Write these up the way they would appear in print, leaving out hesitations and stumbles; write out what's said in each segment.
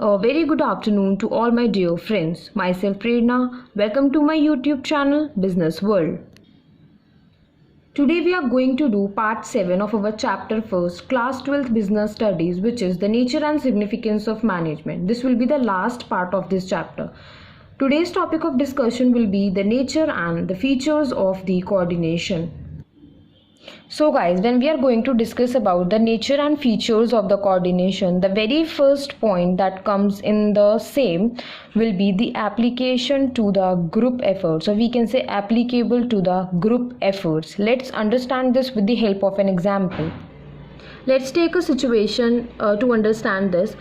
A very good afternoon to all my dear friends. Myself Prerna. Welcome to my YouTube channel Business World. Today we are going to do part 7 of our chapter first, class 12th business studies, which is the nature and significance of management. This will be the last part of this chapter. Today's topic of discussion will be the nature and the features of the coordination. So guys, when we are going to discuss about the nature and features of the coordination, the very first point that comes in the same will be the application to the group efforts, or we can say applicable to the group efforts. Let's understand this with the help of an example. Let's take a situation to understand this.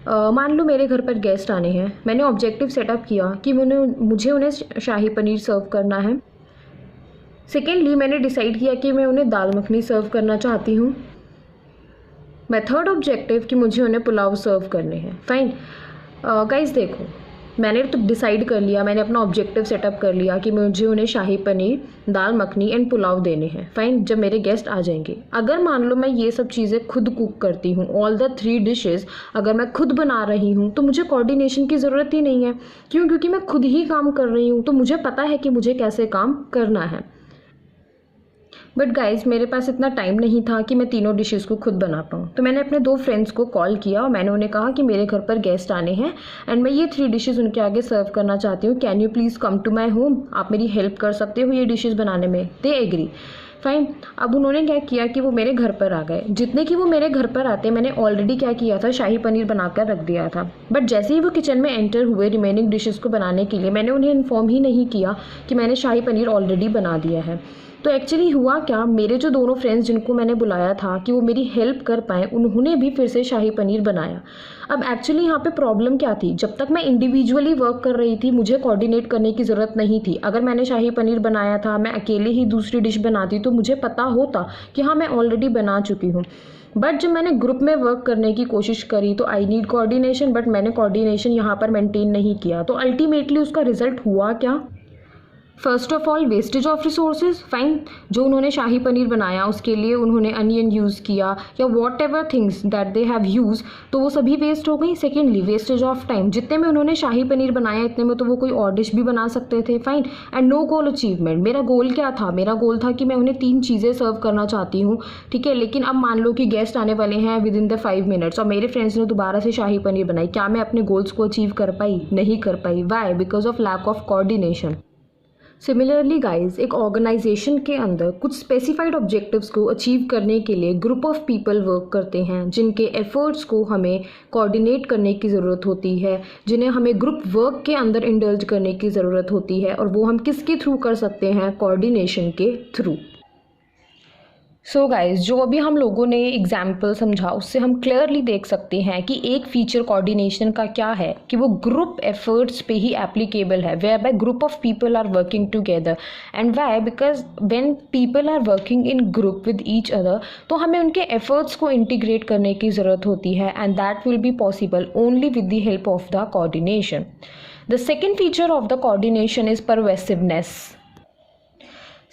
मान लो मेरे घर पर guest आने हैं. मैंने objective setup किया कि मुझे उन्हें शाही पनीर सर्व करना है. सेकेंडली मैंने डिसाइड किया कि मैं उन्हें दाल मखनी सर्व करना चाहती हूँ. मैं थर्ड ऑब्जेक्टिव कि मुझे उन्हें पुलाव सर्व करने हैं. फाइन गाइस, देखो मैंने तो डिसाइड कर लिया, मैंने अपना ऑब्जेक्टिव सेटअप कर लिया कि मुझे उन्हें शाही पनीर, दाल मखनी एंड पुलाव देने हैं. फाइन, जब मेरे गेस्ट आ जाएंगे, अगर मान लो मैं ये सब चीज़ें खुद कुक करती हूँ, ऑल द 3 डिशेस अगर मैं खुद बना रही हूँ, तो मुझे कोऑर्डिनेशन की ज़रूरत ही नहीं है. क्यों? क्योंकि मैं खुद ही काम कर रही हूँ, तो मुझे पता है कि मुझे कैसे काम करना है. बट गाइज, मेरे पास इतना टाइम नहीं था कि मैं तीनों डिशेस को खुद बना पाऊँ. तो मैंने अपने 2 फ्रेंड्स को कॉल किया और मैंने उन्हें कहा कि मेरे घर पर गेस्ट आने हैं एंड मैं ये 3 डिशेस उनके आगे सर्व करना चाहती हूँ. Can you please come to my home? आप मेरी हेल्प कर सकते हो ये डिशेस बनाने में? They agree. फाइन. अब उन्होंने क्या किया कि वो मेरे घर पर आ गए. जितने कि वो मेरे घर पर आते, मैंने ऑलरेडी क्या किया था, शाही पनीर बनाकर रख दिया था. बट जैसे ही वो किचन में एंटर हुए रिमेनिंग डिशेस को बनाने के लिए, मैंने उन्हें इन्फॉर्म ही नहीं किया कि मैंने शाही पनीर ऑलरेडी बना दिया है. तो एक्चुअली हुआ क्या, मेरे जो दोनों फ्रेंड्स जिनको मैंने बुलाया था कि वो मेरी हेल्प कर पाएँ, उन्होंने भी फिर से शाही पनीर बनाया. अब एक्चुअली यहाँ पे प्रॉब्लम क्या थी, जब तक मैं इंडिविजुअली वर्क कर रही थी मुझे कोऑर्डिनेट करने की ज़रूरत नहीं थी. अगर मैंने शाही पनीर बनाया था, मैं अकेले ही दूसरी डिश बनाती, तो मुझे पता होता कि हाँ मैं ऑलरेडी बना चुकी हूँ. बट जब मैंने ग्रुप में वर्क करने की कोशिश करी तो आई नीड कोऑर्डिनेशन, बट मैंने कोऑर्डिनेशन यहाँ पर मेंटेन नहीं किया. तो अल्टीमेटली उसका रिजल्ट हुआ क्या? First of all, wastage of resources. Fine, जो उन्होंने शाही पनीर बनाया उसके लिए उन्होंने अनियन यूज़ किया या what ever things that they have use, तो वो सभी वेस्ट हो गई. Secondly, wastage of time. जितने में उन्होंने शाही पनीर बनाया इतने में तो वो कोई और डिश भी बना सकते थे. Fine. And no goal achievement. मेरा गोल क्या था? मेरा गोल था कि मैं उन्हें 3 चीज़ें सर्व करना चाहती हूँ, ठीक है. लेकिन अब मान लो कि गेस्ट आने वाले हैं विद इन द 5 मिनट्स और मेरे फ्रेंड्स ने दोबारा से शाही पनीर बनाई. क्या मैं अपने गोल्स को अचीव कर पाई? नहीं कर पाई. Why? Because of lack of coordination. Similarly guys, एक ऑर्गेनाइजेशन के अंदर कुछ स्पेसिफाइड ऑब्जेक्टिव्स को अचीव करने के लिए ग्रुप ऑफ पीपल वर्क करते हैं, जिनके एफर्ट्स को हमें कोऑर्डिनेट करने की ज़रूरत होती है, जिन्हें हमें ग्रुप वर्क के अंदर इंडल्ज करने की ज़रूरत होती है, और वो हम किसके थ्रू कर सकते हैं? कोऑर्डिनेशन के थ्रू. सो गाइज, जो अभी हम लोगों ने एग्जाम्पल समझा उससे हम क्लियरली देख सकते हैं कि एक फीचर कोऑर्डिनेशन का क्या है कि वो ग्रुप एफर्ट्स पे ही एप्लीकेबल है, whereby group of people are working together. And why? Because when people are working in group with each other, तो हमें उनके एफर्ट्स को इंटीग्रेट करने की ज़रूरत होती है, and that will be possible only with the help of the coordination. The second feature of the coordination is pervasiveness.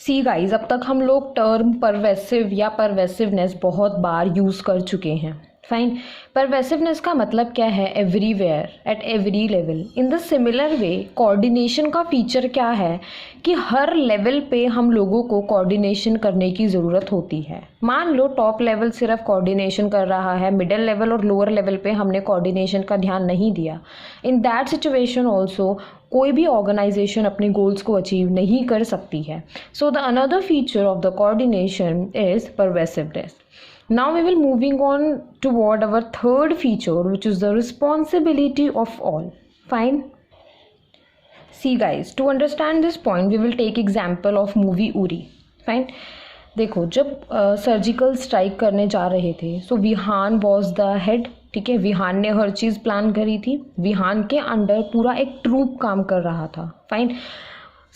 See guys, अब तक हम लोग टर्म परवेसिव या परवेसिवनेस बहुत बार यूज़ कर चुके हैं. फाइन. परवेसिवनेस का मतलब क्या है? Everywhere, at every level. In the similar way, coordination का फीचर क्या है कि हर लेवल पे हम लोगों को कोऑर्डिनेशन करने की ज़रूरत होती है. मान लो टॉप लेवल सिर्फ कोऑर्डिनेशन कर रहा है, मिडिल लेवल और लोअर लेवल पे हमने कोऑर्डिनेशन का ध्यान नहीं दिया. इन दैट सिचुएशन ऑल्सो कोई भी ऑर्गेनाइजेशन अपने गोल्स को अचीव नहीं कर सकती है. So the another feature of the coordination is pervasiveness. Now we will moving on toward our third feature, which is the responsibility of all. Fine. See guys, to understand this point we will take example of movie Uri. Fine. देखो, जब surgical strike करने जा रहे थे, सो Vihaan was the head. ठीक है, विहान ने हर चीज़ plan करी थी. विहान के अंडर पूरा एक ट्रूप काम कर रहा था. फाइन.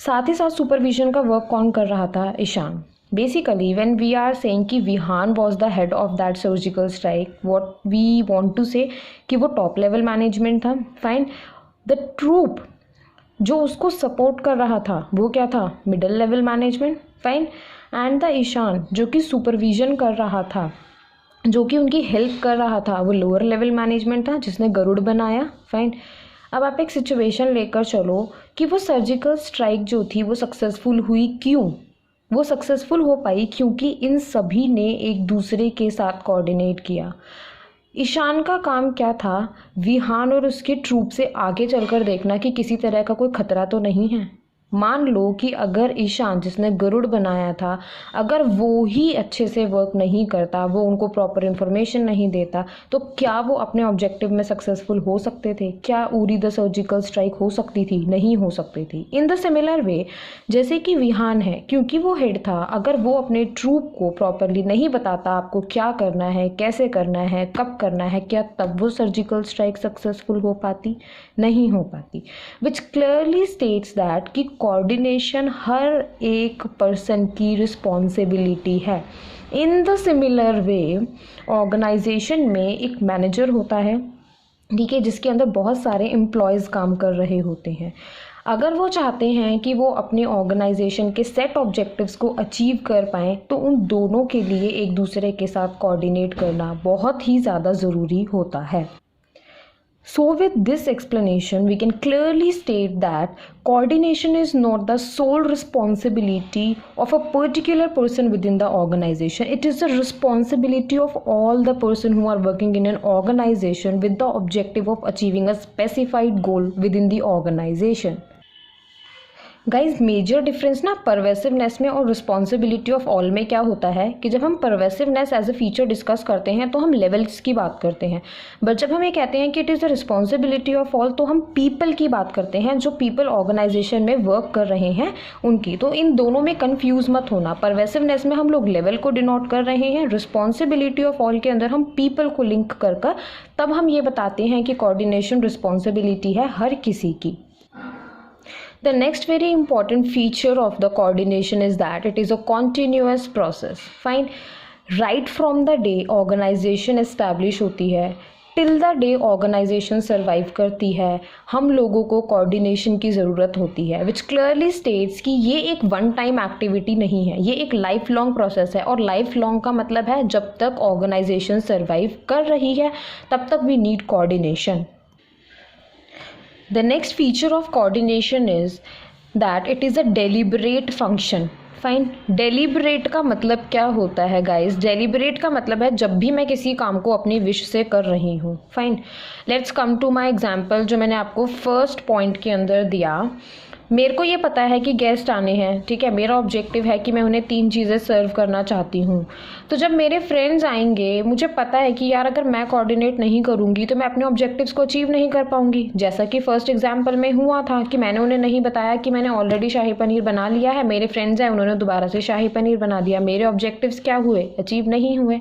साथ ही साथ सुपरविजन का वर्क कौन कर रहा था? Ishan. Basically, when we are saying कि Vihaan was the head of that surgical strike, what we want to say कि वो top level management था. Fine. The troop जो उसको सपोर्ट कर रहा था वो क्या था? Middle level management. Fine. And the Ishan जो कि सुपरविजन कर रहा था जो कि उनकी हेल्प कर रहा था वो लोअर लेवल मैनेजमेंट था जिसने गरुड़ बनाया। फाइन। अब आप एक सिचुएशन लेकर चलो कि वो सर्जिकल स्ट्राइक जो थी वो सक्सेसफुल हुई। क्यों वो सक्सेसफुल हो पाई? क्योंकि इन सभी ने एक दूसरे के साथ कोऑर्डिनेट किया। ईशान का काम क्या था? विहान और उसके ट्रूप से आगे चलकर देखना कि किसी तरह का कोई खतरा तो नहीं है। मान लो कि अगर ईशान जिसने गरुड़ बनाया था, अगर वो ही अच्छे से वर्क नहीं करता, वो उनको प्रॉपर इन्फॉर्मेशन नहीं देता, तो क्या वो अपने ऑब्जेक्टिव में सक्सेसफुल हो सकते थे? क्या उरी द सर्जिकल स्ट्राइक हो सकती थी? नहीं हो सकती थी। इन द सिमिलर वे, जैसे कि विहान है, क्योंकि वो हेड था, अगर वो अपने ट्रूप को प्रॉपरली नहीं बताता आपको क्या करना है, कैसे करना है, कब करना है, क्या तब वो सर्जिकल स्ट्राइक सक्सेसफुल हो पाती? नहीं हो पाती। विच क्लियरली स्टेट्स दैट कि कोऑर्डिनेशन हर एक पर्सन की रिस्पॉन्सिबिलिटी है। In the similar way, organization में एक मैनेजर होता है, ठीक है, जिसके अंदर बहुत सारे एम्प्लॉयज़ काम कर रहे होते हैं। अगर वो चाहते हैं कि वो अपने ऑर्गेनाइजेशन के सेट ऑब्जेक्टिव्स को अचीव कर पाएँ, तो उन दोनों के लिए एक दूसरे के साथ कोऑर्डिनेट करना बहुत ही ज़्यादा ज़रूरी होता है। So with this explanation, we can clearly state that coordination is not the sole responsibility of a particular person within the organization. It is the responsibility of all the person who are working in an organization with the objective of achieving a specified goal within the organization. Guys, major difference ना pervasiveness में और responsibility of all में क्या होता है कि जब हम pervasiveness as a feature discuss करते हैं तो हम लेवल्स की बात करते हैं, बट जब हम ये कहते हैं कि it is the responsibility of all, तो हम पीपल की बात करते हैं, जो पीपल ऑर्गेनाइजेशन में वर्क कर रहे हैं उनकी। तो इन दोनों में कन्फ्यूज़ मत होना। परवेसिवनेस में हम लोग लेवल को डिनोट कर रहे हैं, रिस्पॉन्सिबिलिटी ऑफ ऑल के अंदर हम पीपल को लिंक कर तब हम ये बताते हैं कि कोऑर्डिनेशन रिस्पॉन्सिबिलिटी है हर किसी की। The next very important feature of the coordination is that it is a continuous process. Fine. Right from the day organization establish होती है till the day organization survive करती है, हम लोगों को coordination की ज़रूरत होती है, which clearly states कि ये एक one time activity नहीं है, ये एक life long process है। और life long का मतलब है जब तक organization survive कर रही है तब तक we need coordination. The next feature of coordination is that it is a deliberate function. Fine. Deliberate का मतलब क्या होता है गाइस? डेलिबरेट का मतलब है जब भी मैं किसी काम को अपनी विश से कर रही हूँ। Fine. Let's come to my example जो मैंने आपको फर्स्ट पॉइंट के अंदर दिया। मेरे को ये पता है कि गेस्ट आने हैं, ठीक है, मेरा ऑब्जेक्टिव है कि मैं उन्हें 3 चीज़ें सर्व करना चाहती हूँ। तो जब मेरे फ्रेंड्स आएंगे, मुझे पता है कि यार अगर मैं कोऑर्डिनेट नहीं करूँगी तो मैं अपने ऑब्जेक्टिव्स को अचीव नहीं कर पाऊँगी। जैसा कि फर्स्ट एग्जांपल में हुआ था कि मैंने उन्हें नहीं बताया कि मैंने ऑलरेडी शाही पनीर बना लिया है, मेरे फ्रेंड्स आए, उन्होंने दोबारा से शाही पनीर बना दिया, मेरे ऑब्जेक्टिव्स क्या हुए? अचीव नहीं हुए।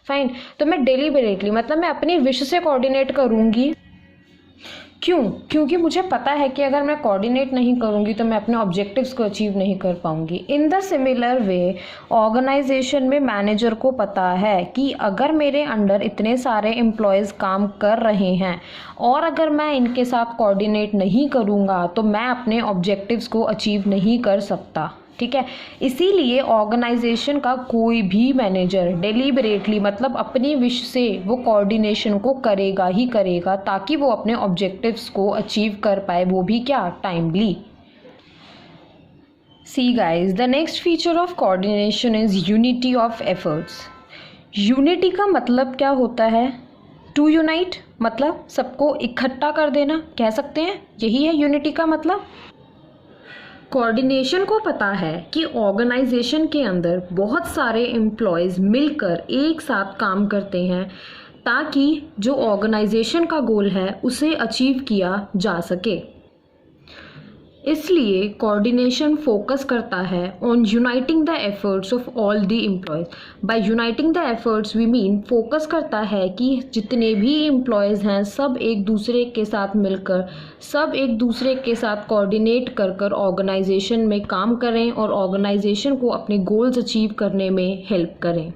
फाइन। तो मैं डेलिबरेटली मतलब मैं अपनी विश से कोऑर्डिनेट करूँगी। क्यों? क्योंकि मुझे पता है कि अगर मैं कोऑर्डिनेट नहीं करूँगी तो मैं अपने ऑब्जेक्टिव्स को अचीव नहीं कर पाऊँगी। In the similar way, organization में मैनेजर को पता है कि अगर मेरे अंडर इतने सारे एम्प्लॉयज़ काम कर रहे हैं और अगर मैं इनके साथ कोऑर्डिनेट नहीं करूँगा तो मैं अपने ऑब्जेक्टिव्स को अचीव नहीं कर सकता। ठीक है, इसीलिए ऑर्गेनाइजेशन का कोई भी मैनेजर डेलिबरेटली मतलब अपनी विश से वो कोऑर्डिनेशन को करेगा ही करेगा ताकि वो अपने ऑब्जेक्टिव्स को अचीव कर पाए, वो भी क्या? Timely. See guys, the next feature of coordination is unity of efforts. Unity का मतलब क्या होता है? टू यूनाइट मतलब सबको इकट्ठा कर देना, कह सकते हैं, यही है यूनिटी का मतलब। कोऑर्डिनेशन को पता है कि ऑर्गेनाइजेशन के अंदर बहुत सारे एम्प्लॉयज़ मिलकर एक साथ काम करते हैं ताकि जो ऑर्गेनाइजेशन का गोल है उसे अचीव किया जा सके। इसलिए कोऑर्डिनेशन फोकस करता है on uniting the efforts of all the employees. By uniting the efforts we mean focus करता है कि जितने भी एम्प्लॉयज़ हैं सब एक दूसरे के साथ मिलकर, सब एक दूसरे के साथ कोऑर्डिनेट कर ऑर्गेनाइजेशन में काम करें और ऑर्गेनाइजेशन को अपने गोल्स अचीव करने में हेल्प करें।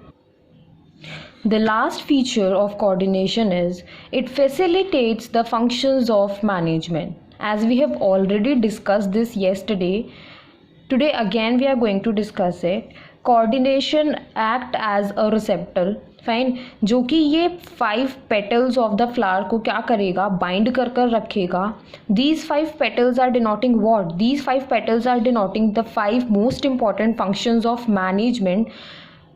The last feature of coordination is it facilitates the functions of management. As we have already discussed this yesterday, today again we are going to discuss it. Coordination act as a receptor, fine, जो कि ये 5 petals of the flower को क्या करेगा, bind कर कर रखेगा. These 5 petals are denoting what, these 5 petals are denoting the 5 most important functions of management,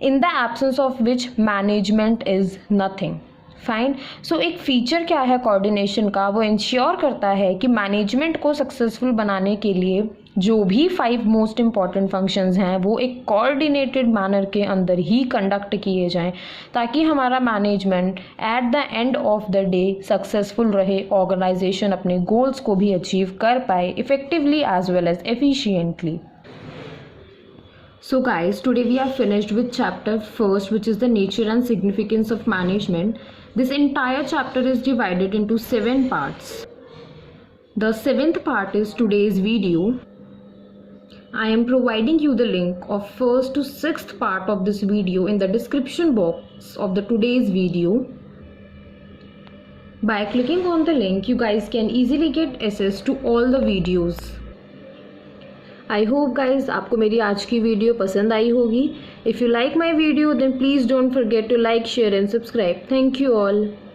in the absence of which management is nothing. Fine. So एक फीचर क्या है coordination का, वो इंश्योर करता है कि मैनेजमेंट को सक्सेसफुल बनाने के लिए जो भी 5 मोस्ट इंपॉर्टेंट फंक्शंस हैं वो एक कोऑर्डिनेटेड मैनर के अंदर ही कंडक्ट किए जाएं, ताकि हमारा management at the end of the day successful रहे, ऑर्गेनाइजेशन अपने गोल्स को भी अचीव कर पाए effectively as well as efficiently. So guys, today we are finished with chapter first, which is the nature and significance of management. This entire chapter is divided into 7 parts. The 7th part is today's video. I am providing you the link of 1st to 6th part of this video in the description box of the today's video. By clicking on the link, you guys can easily get access to all the videos. I hope guys आपको मेरी आज की video पसंद आई होगी. If you like my video then please don't forget to like, share and subscribe. Thank you all.